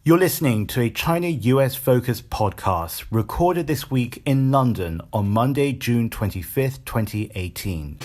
You're listening to a China-US focused podcast recorded this week in London on Monday, June 25th, 2018.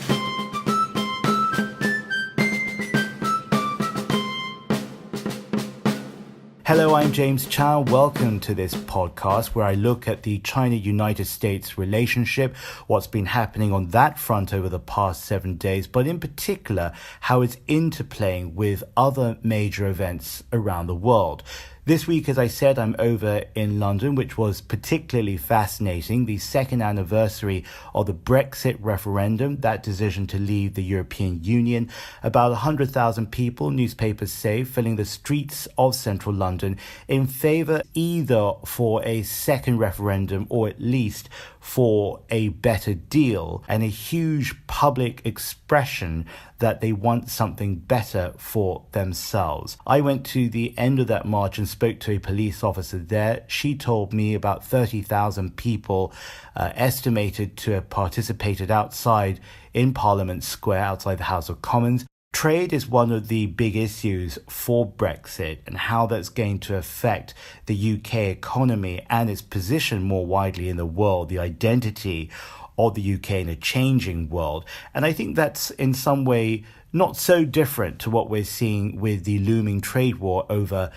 Hello, I'm James Chau. Welcome to this podcast where I look at the China-United States relationship, what's been happening on that front over the past 7 days, but in particular, how it's interplaying with other major events around the world. This week, as I said, I'm over in London, which was particularly fascinating. The second anniversary of the Brexit referendum, that decision to leave the European Union. About 100,000 people, newspapers say, filling the streets of central London in favour either for a second referendum or at least for a better deal, and a huge public expression that they want something better for themselves. I went to the end of that march and spoke to a police officer there. She told me about 30,000 people estimated to have participated outside in Parliament Square, outside the House of Commons. Trade is one of the big issues for Brexit and how that's going to affect the UK economy and its position more widely in the world, the identity of the UK in a changing world. And I think that's in some way not so different to what we're seeing with the looming trade war over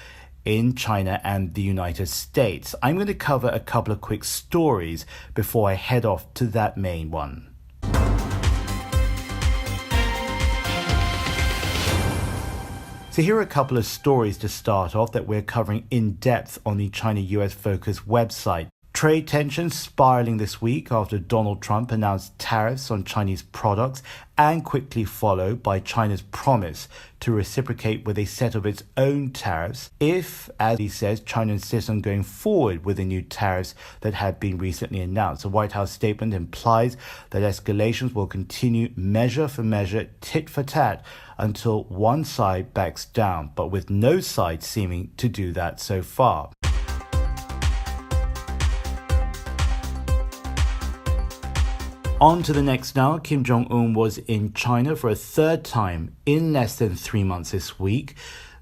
in China and the United States. I'm going to cover a couple of quick stories before I head off to that main one. So here are a couple of stories to start off that we're covering in depth on the China-US focused website. Trade tensions spiraling this week after Donald Trump announced tariffs on Chinese products and quickly followed by China's promise to reciprocate with a set of its own tariffs if, as he says, China insists on going forward with the new tariffs that had been recently announced. The White House statement implies that escalations will continue measure for measure, tit for tat, until one side backs down, but with no side seeming to do that so far. On to the next now. Kim Jongun was in China for a third time in less than 3 months this week.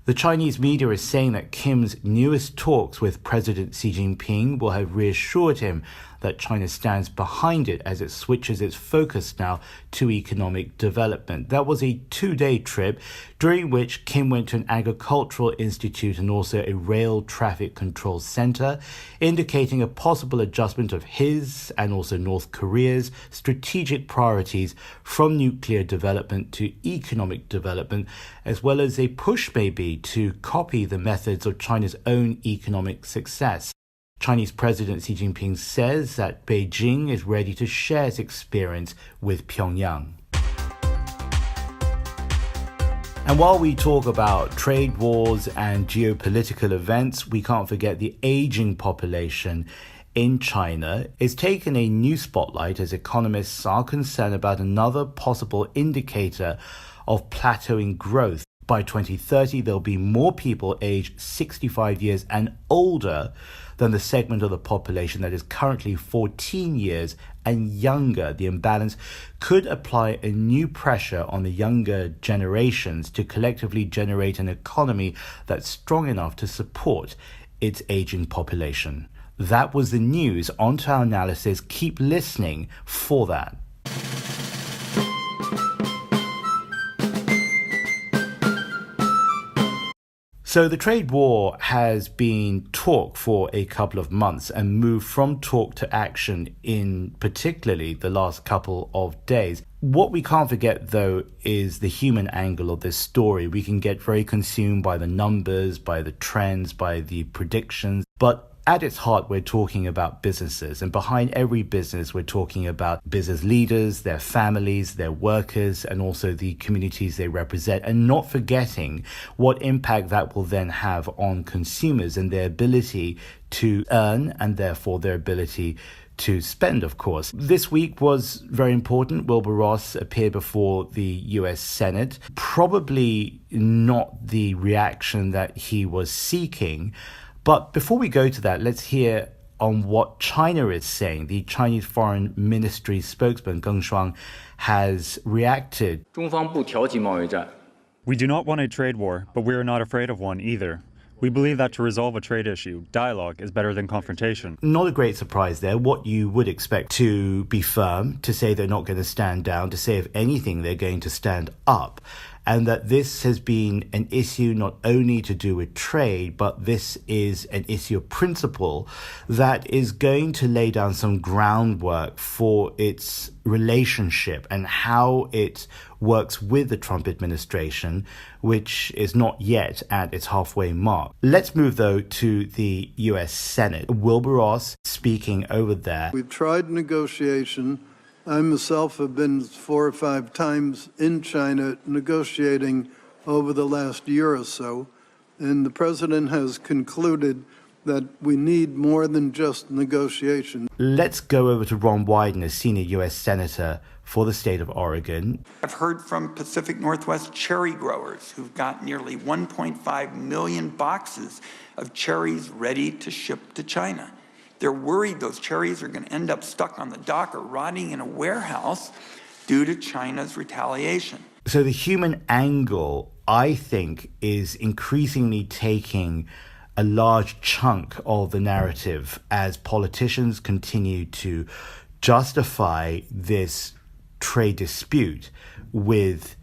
The Chinese media is saying that Kim's newest talks with President Xi Jinping will have reassured him that China stands behind it as it switches its focus now to economic development. That was a 2-day trip during which Kim went to an agricultural institute and also a rail traffic control center, indicating a possible adjustment of his and also North Korea's strategic priorities from nuclear development to economic development, as well as a push maybe to copy the methods of China's own economic success. Chinese President Xi Jinping says that Beijing is ready to share its experience with Pyongyang. And while we talk about trade wars and geopolitical events, we can't forget the aging population in China is taken a new spotlight as economists are concerned about another possible indicator of plateauing growth. By 2030, there'll be more people aged 65 years and older than the segment of the population that is currently 14 years and younger. The imbalance could apply a new pressure on the younger generations to collectively generate an economy that's strong enough to support its aging population. That was the news. On to our analysis. Keep listening for that. So the trade war has been talk for a couple of months and moved from talk to action in particularly the last couple of days. What we can't forget, though, is the human angle of this story. We can get very consumed by the numbers, by the trends, by the predictions, but at its heart, we're talking about businesses, and behind every business, we're talking about business leaders, their families, their workers, and also the communities they represent, and not forgetting what impact that will then have on consumers and their ability to earn, and therefore their ability to spend, of course. This week was very important. Wilbur Ross appeared before the US Senate. Probably not the reaction that he was seeking. But before we go to that, let's hear on what China is saying. The Chinese Foreign Ministry spokesman, Geng has reacted. We do not want a trade war, but we are not afraid of one either. We believe that to resolve a trade issue, dialogue is better than confrontation. Not a great surprise there. What you would expect to be firm, to say they're not going to stand down, to say if anything they're going to stand up. And that this has been an issue not only to do with trade, but this is an issue of principle that is going to lay down some groundwork for its relationship and how it works with the Trump administration, which is not yet at its halfway mark. Let's move, though, to the U.S. Senate. Wilbur Ross speaking over there. We've tried negotiation. I myself have been 4 or 5 times in China negotiating over the last year or so, and the president has concluded that we need more than just negotiation. Let's go over to Ron Wyden, a senior U.S. Senator for the state of Oregon. I've heard from Pacific Northwest cherry growers who've got nearly 1.5 million boxes of cherries ready to ship to China. They're worried those cherries are going to end up stuck on the dock or rotting in a warehouse due to China's retaliation. So the human angle, I think, is increasingly taking a large chunk of the narrative as politicians continue to justify this trade dispute with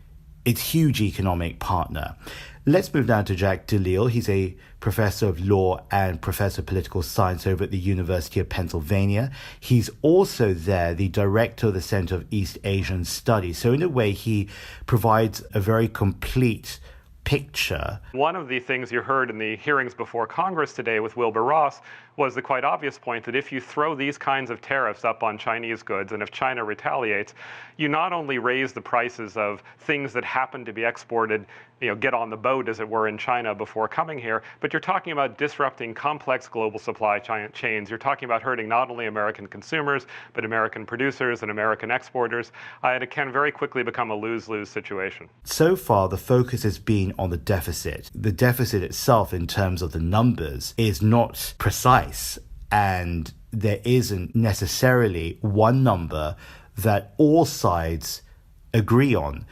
its huge economic partner. Let's move now to Jack Delisle. He's a professor of law and professor of political science over at the University of Pennsylvania. He's also there the director of the Center of East Asian Studies. So in a way, he provides a very complete picture. One of the things you heard in the hearings before Congress today with Wilbur Ross was the quite obvious point that if you throw these kinds of tariffs up on Chinese goods and if China retaliates, you not only raise the prices of things that happen to be exported, get on the boat, as it were, in China before coming here, but you're talking about disrupting complex global supply chains. You're talking about hurting not only American consumers, but American producers and American exporters, and it can very quickly become a lose-lose situation. So far, the focus has been on the deficit. The deficit itself, in terms of the numbers, is not precise, and there isn't necessarily one number that all sides agree on.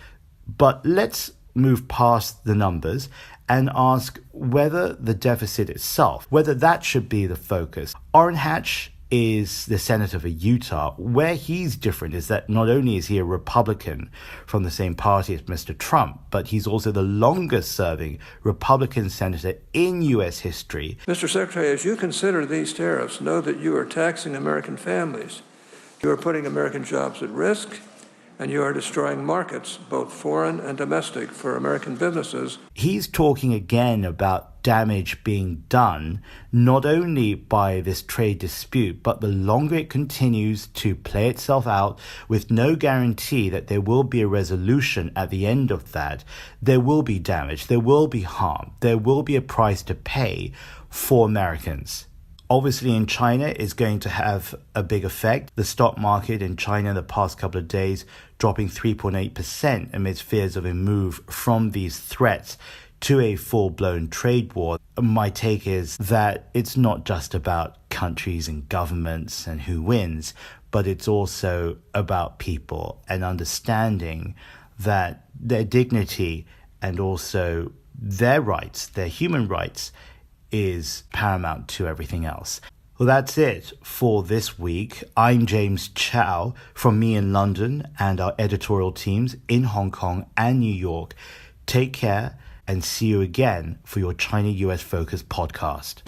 But let's move past the numbers and ask whether the deficit itself, whether that should be the focus. Orrin Hatch is the senator for Utah. Where he's different is that not only is he a Republican from the same party as Mr. Trump, but he's also the longest-serving Republican senator in U.S. history. Mr. Secretary, as you consider these tariffs, know that you are taxing American families. You are putting American jobs at risk, and you are destroying markets, both foreign and domestic, for American businesses. He's talking again about damage being done, not only by this trade dispute, but the longer it continues to play itself out with no guarantee that there will be a resolution at the end of that, there will be damage, there will be harm, there will be a price to pay for Americans. Obviously, in China, it's going to have a big effect. The stock market in China in the past couple of days dropping 3.8% amidst fears of a move from these threats to a full-blown trade war. My take is that it's not just about countries and governments and who wins, but it's also about people and understanding that their dignity and also their rights, their human rights, is paramount to everything else. Well, that's it for this week. I'm James Chau from me in London and our editorial teams in Hong Kong and New York. Take care and see you again for your China-US Focus podcast.